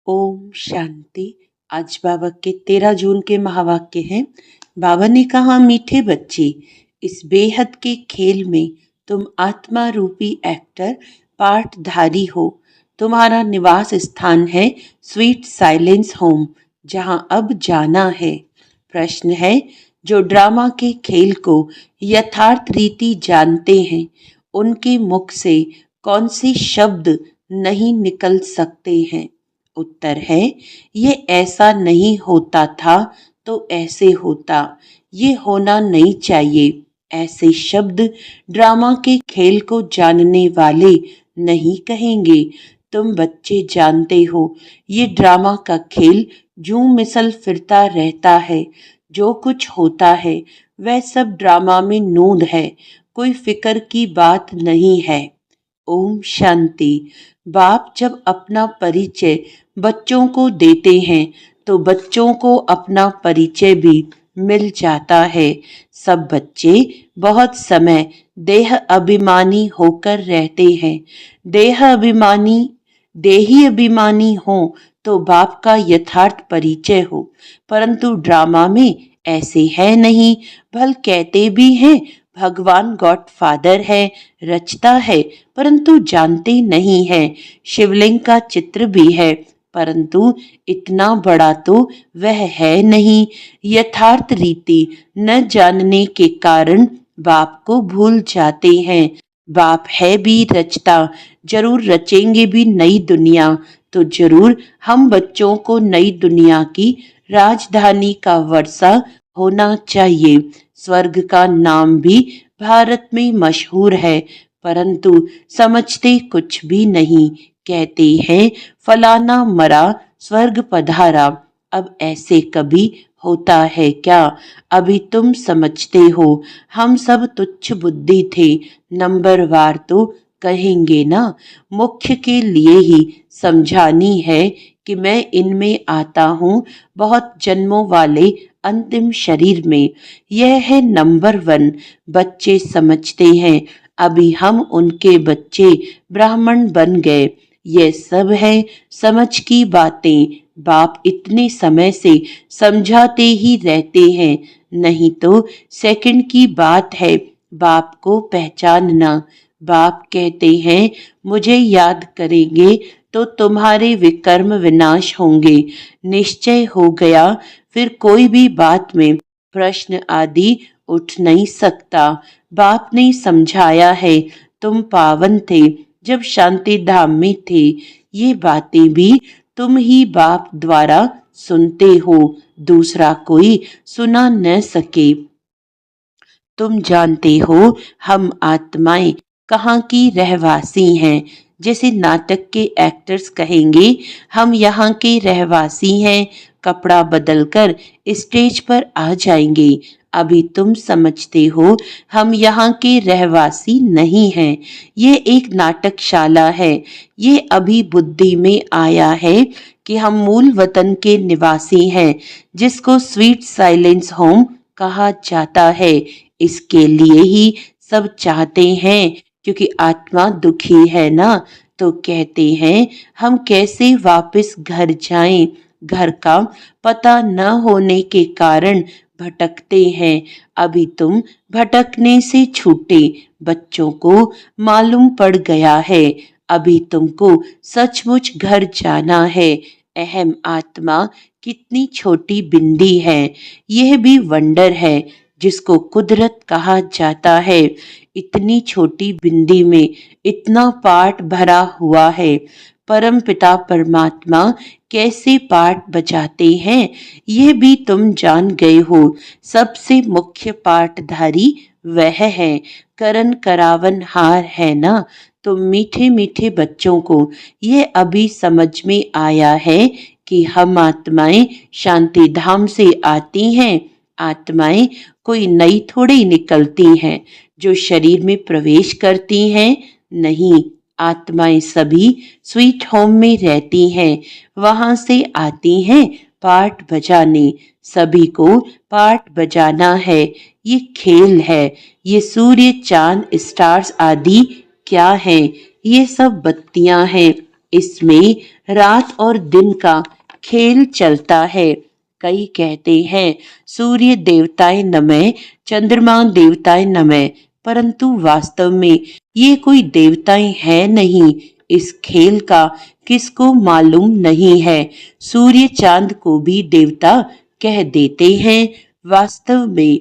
ओम शांति। आज बाबा के 13 जून के महावाक्य हैं। बाबा ने कहा, मीठे बच्चे, इस बेहद के खेल में तुम आत्मा रूपी एक्टर पाठधारी हो। तुम्हारा निवास स्थान है स्वीट साइलेंस होम, जहां अब जाना है। प्रश्न है, जो ड्रामा के खेल को यथार्थ रीति जानते हैं, उनके मुख से कौन से शब्द नहीं निकल सकते हैं? उत्तर है, ये ऐसा नहीं होता था तो ऐसे होता, ये होना नहीं चाहिए। ऐसे शब्द ड्रामा के खेल को जानने वाले नहीं कहेंगे। तुम बच्चे जानते हो, ये ड्रामा का खेल जूं मिसल फिरता रहता है। जो कुछ होता है वह सब ड्रामा में नूंद है, कोई फिक्र की बात नहीं है। ओम शांति। बाप जब अपना परिचय बच्चों को देते हैं तो बच्चों को अपना परिचय भी मिल जाता है। सब बच्चे बहुत समय देह अभिमानी होकर रहते हैं। देही अभिमानी हो तो बाप का यथार्थ परिचय हो, परंतु ड्रामा में ऐसे है नहीं। भल कहते भी हैं भगवान गॉड फादर है, रचता है, परंतु जानते नहीं है। शिवलिंग का चित्र भी है, परंतु इतना बड़ा तो वह है नहीं। यथार्थ रीति न जानने के कारण बाप को भूल जाते हैं। बाप है भी रचता, जरूर रचेंगे भी नई दुनिया। तो जरूर हम बच्चों को नई दुनिया की राजधानी का वर्षा होना चाहिए। स्वर्ग का नाम भी भारत में मशहूर है, परंतु समझते कुछ भी नहीं। कहते हैं फलाना मरा स्वर्ग पधारा। अब ऐसे कभी होता है क्या? अभी तुम समझते हो, हम सब तुच्छ बुद्धि थे। नंबरवार तो कहेंगे ना। मुख्य के लिए ही समझानी है कि मैं इनमें आता हूँ बहुत जन्मों वाले अंतिम शरीर में। यह है नंबर 1। बच्चे समझते हैं, अभी हम उनके बच्चे ब्राह्मण बन गए। यह सब है समझ की बातें। बाप इतने समय से समझाते ही रहते हैं, नहीं तो सेकंड की बात है बाप को पहचानना। बाप कहते हैं, मुझे याद करेंगे तो तुम्हारे विकर्म विनाश होंगे। निश्चय हो गया, फिर कोई भी बात में प्रश्न आदि उठ नहीं सकता। बाप ने समझाया है, तुम पावन थे जब शांति धाम में थे। ये बातें भी तुम ही बाप द्वारा सुनते हो, दूसरा कोई सुना न सके। तुम जानते हो हम आत्माएं कहाँ की रहवासी हैं। जैसे नाटक के एक्टर्स कहेंगे हम यहाँ के रहवासी हैं, कपड़ा बदलकर स्टेज पर आ जाएंगे। अभी तुम समझते हो हम यहाँ के रहवासी नहीं हैं, ये एक नाटकशाला है। ये अभी बुद्धि में आया है कि हम मूल वतन के निवासी हैं, जिसको स्वीट साइलेंस होम कहा जाता है। इसके लिए ही सब चाहते हैं, क्योंकि आत्मा दुखी है ना, तो कहते हैं हम कैसे वापस घर जाएं। घर का पता न होने के कारण भटकते हैं। अभी तुम भटकने से छूटे। बच्चों को मालूम पड़ गया है, अभी तुमको सचमुच घर जाना है। अहम आत्मा कितनी छोटी बिंदी है, यह भी वंडर है जिसको कुदरत कहा जाता है। इतनी छोटी बिंदी में इतना पाठ भरा हुआ है। परम पिता परमात्मा कैसे पाठ बजाते हैं, ये भी तुम जान गए हो। सबसे मुख्य पाठधारी वह है, करन करावन हार है ना। तो मीठे मीठे बच्चों को ये अभी समझ में आया है कि हम आत्माएं शांति धाम से आती हैं। आत्माएं कोई नई थोड़ी निकलती हैं जो शरीर में प्रवेश करती हैं। नहीं, आत्माएं सभी स्वीट होम में रहती हैं, वहां से आती हैं पाठ बजाने। सभी को पाठ बजाना है, ये खेल है। ये सूर्य चांद स्टार्स आदि क्या हैं? ये सब बत्तियां हैं। इसमें रात और दिन का खेल चलता है। कई कहते हैं सूर्य देवताए नमः, चंद्रमा देवताए नमः, परंतु वास्तव में ये कोई देवताएं है नहीं। इस खेल का किसको मालूम नहीं है। सूर्य चांद को भी देवता कह देते हैं। वास्तव में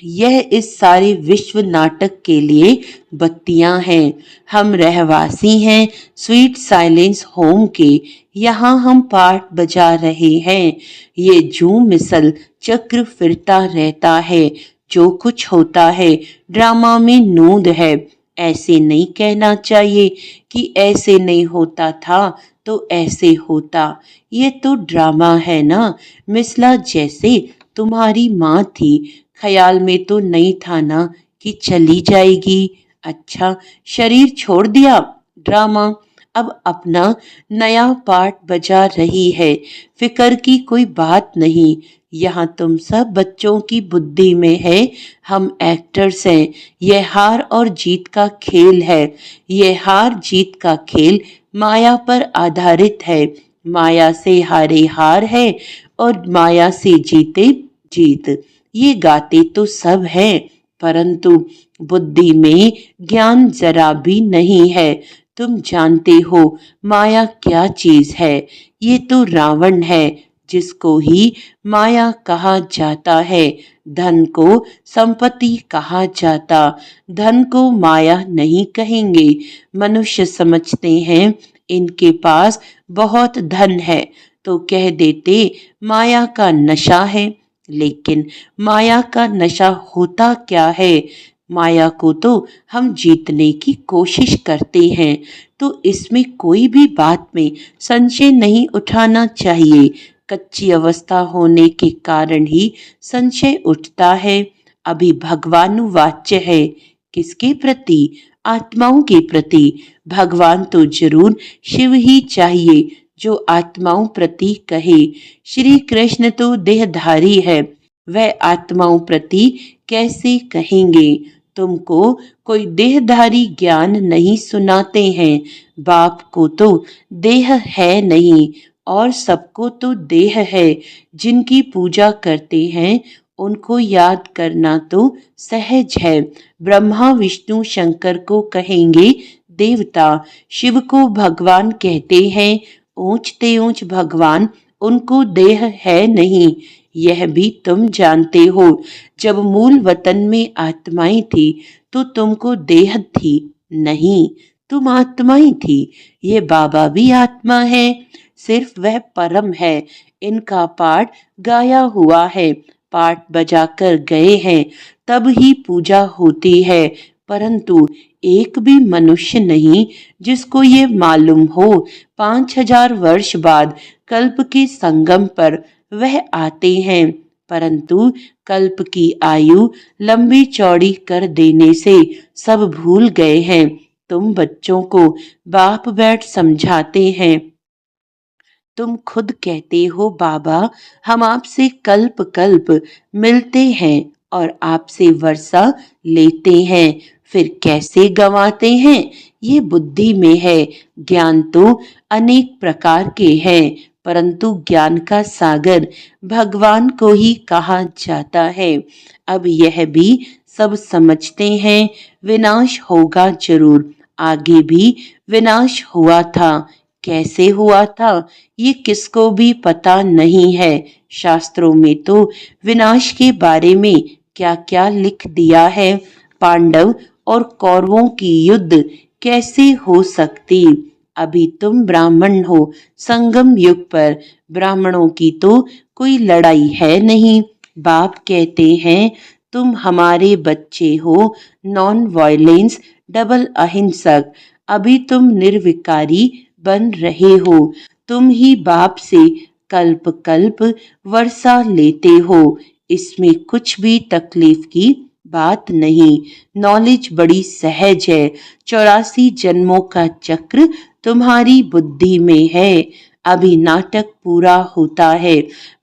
यह इस सारे विश्व नाटक के लिए बत्तियां हैं। हम रहवासी हैं स्वीट साइलेंस होम के। यहाँ हम पाठ बजा रहे हैं। ये झूम मिसल चक्र फिरता रहता है। जो कुछ होता है ड्रामा में नूंद है। ऐसे नहीं कहना चाहिए कि ऐसे नहीं होता था तो ऐसे होता। ये तो ड्रामा है ना। मिसला जैसे तुम्हारी माँ थी, ख्याल में तो नहीं था ना कि चली जाएगी। अच्छा, शरीर छोड़ दिया। ड्रामा अब अपना नया पार्ट बजा रही है। फिकर की कोई बात नहीं। यहाँ तुम सब बच्चों की बुद्धि में है। हम एक्टर्स हैं। यह हार और जीत का खेल है। यह हार जीत का खेल माया पर आधारित है। माया से हारे हार है और माया से जीते जीत। ये गाते तो सब हैं, परंतु बुद्धि में ज्ञान जरा भी नहीं है। तुम जानते हो माया क्या चीज है। ये तो रावण है, जिसको ही माया कहा जाता है। धन को संपत्ति कहा जाता, धन को माया नहीं कहेंगे। मनुष्य समझते हैं इनके पास बहुत धन है तो कह देते माया का नशा है। लेकिन माया का नशा होता क्या है। माया को तो हम जीतने की कोशिश करते हैं, तो इसमें कोई भी बात में संशय नहीं उठाना चाहिए। कच्ची अवस्था होने के कारण ही संशय उठता है। अभी भगवानुवाच्य है। किसके प्रति? आत्माओं के प्रति। भगवान तो जरूर शिव ही चाहिए जो आत्माओं प्रति कहे। श्री कृष्ण तो देहधारी है, वह आत्माओं प्रति कैसे कहेंगे। तुमको कोई देहधारी ज्ञान नहीं सुनाते हैं। बाप को तो देह है नहीं और सबको तो देह है। जिनकी पूजा करते हैं उनको याद करना तो सहज है। ब्रह्मा विष्णु शंकर को कहेंगे देवता, शिव को भगवान कहते हैं। ऊंचते ऊंच भगवान, उनको देह है नहीं। यह भी तुम जानते हो। जब मूल वतन में आत्माएं थी तो तुमको देह थी नहीं, तुम आत्माएं थी। ये बाबा भी आत्मा है, सिर्फ वह परम है। इनका पाठ गाया हुआ है, पाठ बजाकर गए हैं, तब ही पूजा होती है। परंतु एक भी मनुष्य नहीं जिसको ये मालूम हो 5000 वर्ष बाद कल्प के संगम पर वह आते हैं। परंतु कल्प की आयु लंबी चौड़ी कर देने से सब भूल गए हैं। तुम बच्चों को बाप बैठ समझाते हैं। तुम खुद कहते हो बाबा हम आपसे कल्प कल्प मिलते हैं और आपसे वर्षा लेते हैं, फिर कैसे गंवाते हैं। ये बुद्धि में है। ज्ञान तो अनेक प्रकार के हैं, परंतु ज्ञान का सागर भगवान को ही कहा जाता है। अब यह भी सब समझते हैं विनाश होगा जरूर। आगे भी विनाश हुआ था। कैसे हुआ था ये किसको भी पता नहीं है। शास्त्रों में तो विनाश के बारे में क्या क्या लिख दिया है। पांडव और कौरवों की युद्ध कैसे हो सकती। अभी तुम ब्राह्मण हो, संगम युग पर ब्राह्मणों की तो कोई लड़ाई है नहीं। बाप कहते हैं तुम हमारे बच्चे हो, नॉन वायलेंस, डबल अहिंसक। अभी तुम निर्विकारी बन रहे हो। तुम ही बाप से कल्प कल्प वर्षा लेते हो। इसमें कुछ भी तकलीफ की बात नहीं। नॉलेज बड़ी सहज है। 84 जन्मों का चक्र तुम्हारी बुद्धि में है। अभी नाटक पूरा होता है,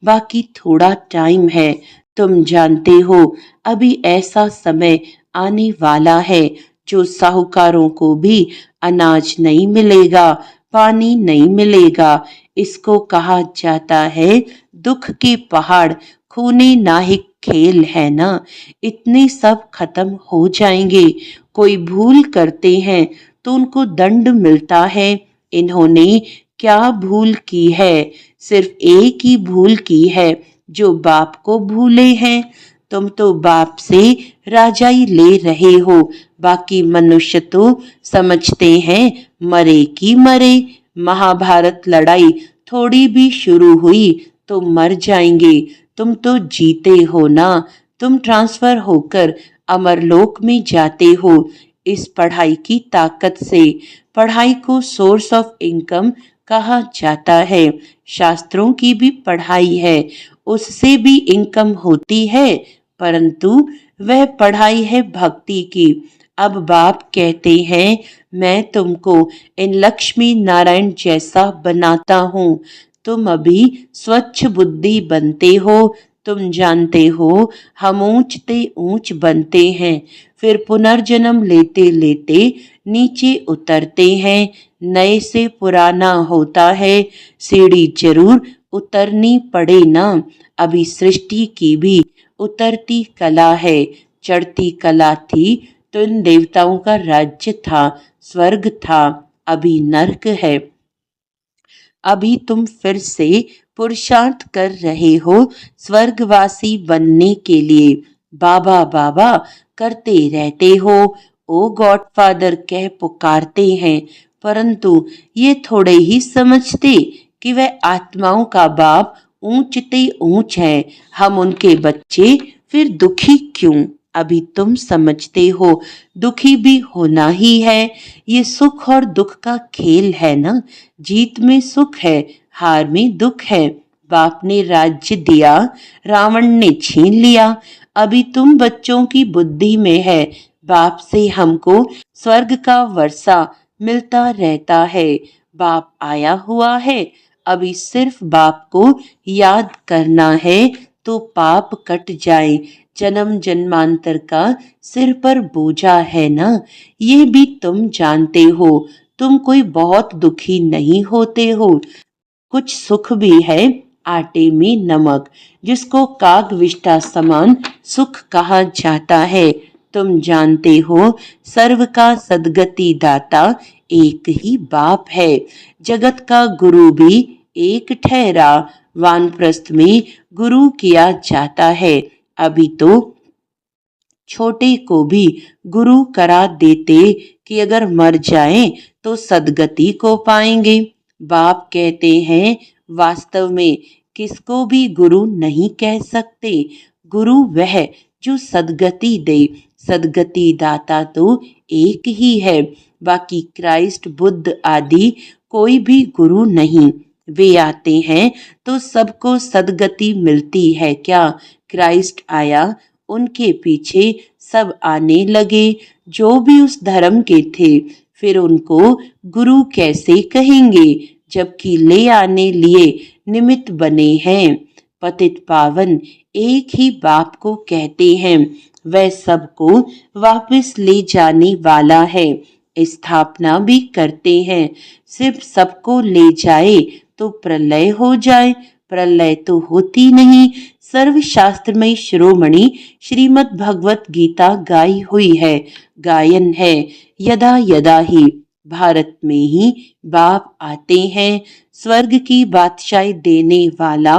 बाकी थोड़ा टाइम है। तुम जानते हो अभी ऐसा समय आने वाला है जो साहूकारों को भी अनाज नहीं मिलेगा। पानी नहीं मिलेगा। इसको कहा जाता है दुख के पहाड़, खूने नाहिक खेल है ना। इतने सब खत्म हो जाएंगे। कोई भूल करते हैं तो उनको दंड मिलता है। इन्होंने क्या भूल की है? सिर्फ एक ही भूल की है, जो बाप को भूले हैं। तुम तो बाप से राजाई ले रहे हो, बाकी मनुष्य तो समझते हैं मरे की मरे। महाभारत लड़ाई थोड़ी भी शुरू हुई तो मर जाएंगे। तुम तो जीते हो ना। तुम ट्रांसफर होकर अमरलोक में जाते हो इस पढ़ाई की ताकत से। पढ़ाई को सोर्स ऑफ इनकम कहा जाता है। शास्त्रों की भी पढ़ाई है, उससे भी इनकम होती है, परंतु वह पढ़ाई है भक्ति की। अब बाप कहते हैं मैं तुमको इन लक्ष्मी नारायण जैसा बनाता हूँ। तुम अभी स्वच्छ बुद्धि बनते हो। तुम जानते हो हम ऊंचते ऊंच बनते हैं, फिर पुनर्जन्म लेते लेते नीचे उतरते हैं। नए से पुराना होता है। सीढ़ी जरूर उतरनी पड़े ना। अभी सृष्टि की भी उतरती कला है। चढ़ती कला थी तो इन देवताओं का राज्य था, स्वर्ग था, अभी नर्क है। अभी तुम फिर से पुरुषार्थ कर रहे हो स्वर्गवासी बनने के लिए। बाबा बाबा करते रहते हो, ओ गॉडफादर कह पुकारते हैं, परंतु ये थोड़े ही समझते कि वह आत्माओं का बाप ऊंचते ऊंच है। हम उनके बच्चे, फिर दुखी क्यों? अभी तुम समझते हो दुखी भी होना ही है। ये सुख और दुख का खेल है ना। जीत में सुख है, हार में दुख है। बाप ने राज्य दिया, रावण ने छीन लिया। अभी तुम बच्चों की बुद्धि में है। बाप से हमको स्वर्ग का वर्षा मिलता रहता है। बाप आया हुआ है, अभी सिर्फ बाप को याद करना है तो पाप कट जाए। जन्म जन्मांतर का सिर पर बोझा है ना, ये भी तुम जानते हो। तुम कोई बहुत दुखी नहीं होते हो। कुछ सुख भी है, आटे में नमक, जिसको कागविष्टा समान सुख कहा जाता है। तुम जानते हो सर्व का सद्गति दाता एक ही बाप है। जगत का गुरु भी एक ठहरा। वानप्रस्थ में गुरु किया जाता है। अभी तो छोटे को भी गुरु करा देते कि अगर मर जाएं तो सदगति को पाएंगे। बाप कहते हैं वास्तव में किसको भी गुरु नहीं कह सकते। गुरु वह जो सदगति दे। सदगति दाता तो एक ही है, बाकी क्राइस्ट बुद्ध आदि कोई भी गुरु नहीं। वे आते हैं तो सबको सदगति मिलती है क्या? क्राइस्ट आया, उनके पीछे सब आने लगे जो भी उस धर्म के थे। फिर उनको गुरु कैसे कहेंगे जबकि ले आने लिए निमित्त बने हैं। पतित पावन एक ही बाप को कहते हैं। वह सबको वापस ले जाने वाला है। स्थापना भी करते हैं। सिर्फ सबको ले जाए तो प्रलय हो जाए। प्रलय तो होती नहीं। सर्वशास्त्रमय शिरोमणि श्रीमद् भगवत गीता गाई हुई है। गायन है यदा यदा ही। भारत में ही बाप आते हैं। स्वर्ग की बादशाही देने वाला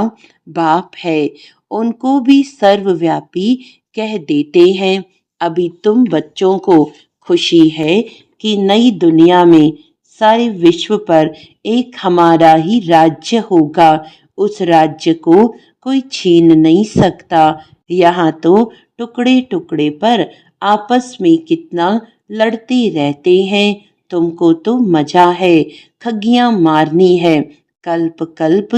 बाप है। उनको भी सर्वव्यापी कह देते हैं। अभी तुम बच्चों को खुशी है कि नई दुनिया में सारे विश्व पर एक हमारा ही राज्य होगा। उस राज्य को कोई छीन नहीं सकता। यहाँ तो टुकड़े टुकड़े पर आपस में कितना लड़ते रहते हैं। तुमको तो मजा है, खगियां मारनी है। कल्प कल्प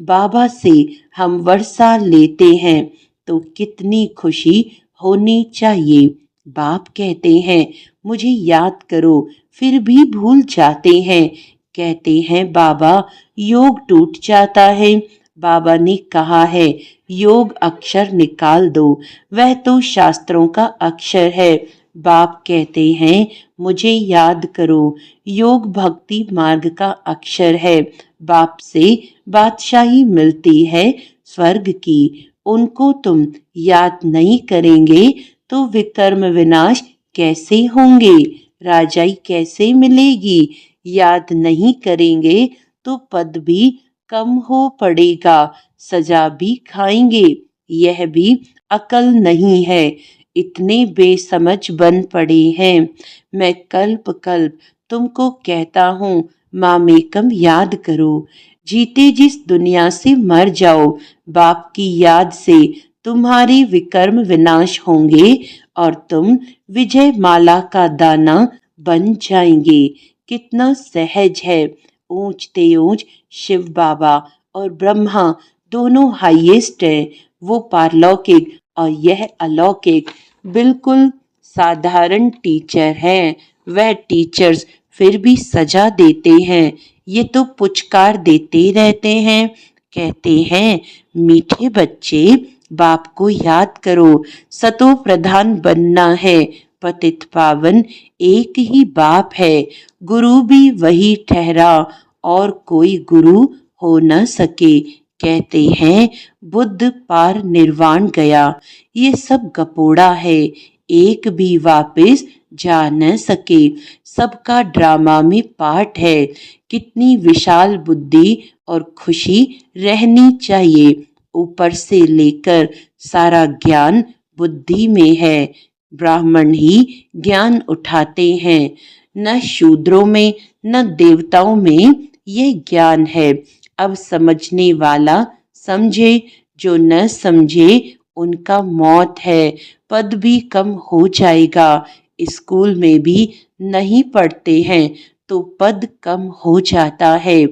बाबा से हम वर्षा लेते हैं तो कितनी खुशी होनी चाहिए। बाप कहते हैं मुझे याद करो, फिर भी भूल जाते हैं। कहते हैं बाबा योग टूट जाता है। बाबा ने कहा है योग अक्षर निकाल दो, वह तो शास्त्रों का अक्षर है। बाप कहते हैं मुझे याद करो। योग भक्ति मार्ग का अक्षर है। बाप से बादशाही मिलती है स्वर्ग की। उनको तुम याद नहीं करेंगे तो विकर्म विनाश कैसे होंगे, राजाई कैसे मिलेगी। याद नहीं करेंगे तो पद भी कम हो पड़ेगा, सजा भी खाएंगे। यह भी अकल नहीं है, इतने बेसमझ बन पड़े हैं। मैं कल्प कल्प तुमको कहता हूँ मामेकम याद करो। जीते जिस दुनिया से मर जाओ, बाप की याद से तुम्हारे विकर्म विनाश होंगे और तुम विजय माला का दाना बन जाएंगे। कितना सहज है। ऊंचते ऊंच शिव बाबा और ब्रह्मा दोनों हाईएस्ट है। वो पारलौकिक और यह अलौकिक। बिल्कुल साधारण टीचर हैं। वह टीचर्स फिर भी सजा देते हैं। ये तो पुचकार देते रहते हैं। कहते हैं मीठे बच्चे बाप को याद करो, सतो प्रधान बनना है। पतित पावन एक ही बाप है, गुरु भी वही ठहरा और कोई गुरु हो न सके। कहते हैं बुद्ध पार निर्वाण गया, ये सब गपोड़ा है, एक भी वापस जा न सके। सबका ड्रामा में पार्ट है। कितनी विशाल बुद्धि और खुशी रहनी चाहिए। ऊपर से लेकर सारा ज्ञान बुद्धि में है। ब्राह्मण ही ज्ञान उठाते हैं, न शूद्रों में न देवताओं में ये ज्ञान है। अब समझने वाला समझे, जो न समझे उनका मौत है। पद भी कम हो जाएगा। स्कूल में भी नहीं पढ़ते हैं तो पद कम हो जाता है।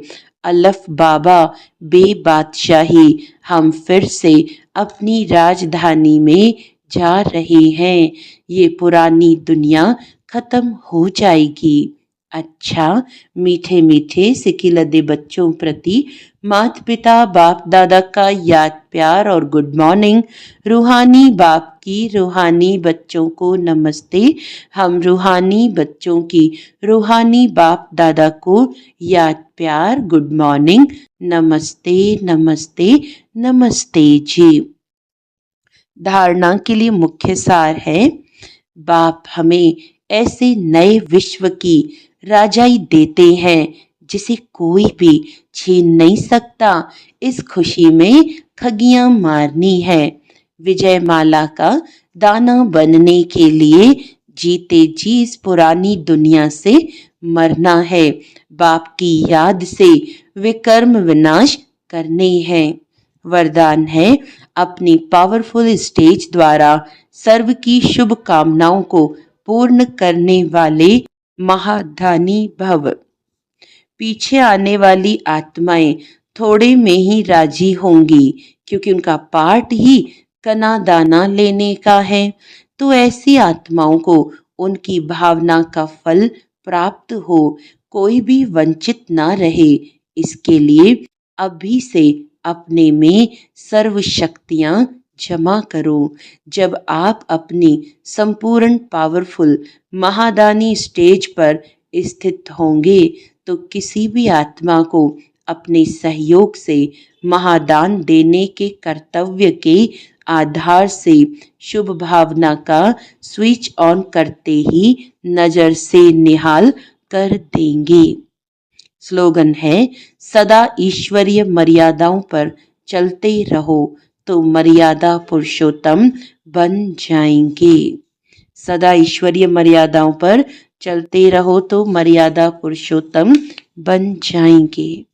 अलफ बाबा बेबादशाही, हम फिर से अपनी राजधानी में जा रहे हैं। ये पुरानी दुनिया खत्म हो जाएगी। अच्छा, मीठे मीठे सिकिलदे बच्चों प्रति माता पिता बाप दादा का याद प्यार और गुड मॉर्निंग। रूहानी बाप की रूहानी बच्चों को नमस्ते। हम रूहानी बच्चों की रूहानी बाप दादा को याद प्यार गुड मॉर्निंग, नमस्ते नमस्ते नमस्ते जी। धारणा के लिए मुख्य सार है, बाप हमें ऐसे नए विश्व की राजाई देते हैं जिसे कोई भी छीन नहीं सकता। इस खुशी में खगियां मारनी है। विजय माला का दाना बनने के लिए जीते जी इस पुरानी दुनिया से मरना है। बाप की याद से विकर्म विनाश करने हैं। वरदान है, अपनी पावरफुल स्टेज द्वारा सर्व की शुभ कामनाओं को पूर्ण करने वाले महादानी भव। पीछे आने वाली आत्माएं थोड़े में ही राजी होंगी, क्योंकि उनका पार्ट ही कना दाना लेने का है। तो ऐसी आत्माओं को उनकी भावना का फल प्राप्त हो, कोई भी वंचित ना रहे। इसके लिए अभी से अपने में सर्व शक्तियां जमा करो। जब आप अपनी संपूर्ण पावरफुल महादानी स्टेज पर स्थित होंगे तो किसी भी आत्मा को अपने सहयोग से महादान देने के कर्तव्य के आधार से शुभ भावना का स्विच ऑन करते ही नजर से निहाल कर देंगे। स्लोगन है, सदा ईश्वरीय मर्यादाओं पर चलते रहो तो मर्यादा पुरुषोत्तम बन जाएंगे। सदा ईश्वरीय मर्यादाओं पर चलते रहो तो मर्यादा पुरुषोत्तम बन जाएंगे।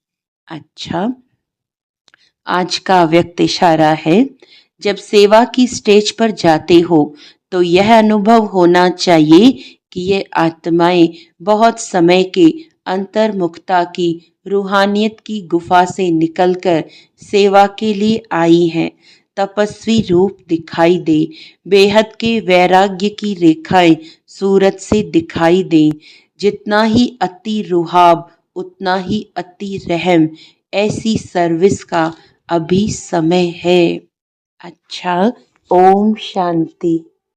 अच्छा, आज का व्यक्त इशारा है, जब सेवा की स्टेज पर जाते हो तो यह अनुभव होना चाहिए कि ये आत्माएं बहुत समय के अंतर्मुखता की रूहानियत की गुफा से निकलकर सेवा के लिए आई हैं। तपस्वी रूप दिखाई दे, बेहद के वैराग्य की रेखाएं सूरत से दिखाई दें। जितना ही अति रुहाब उतना ही अति रहम। ऐसी सर्विस का अभी समय है। अच्छा, ओम शांति।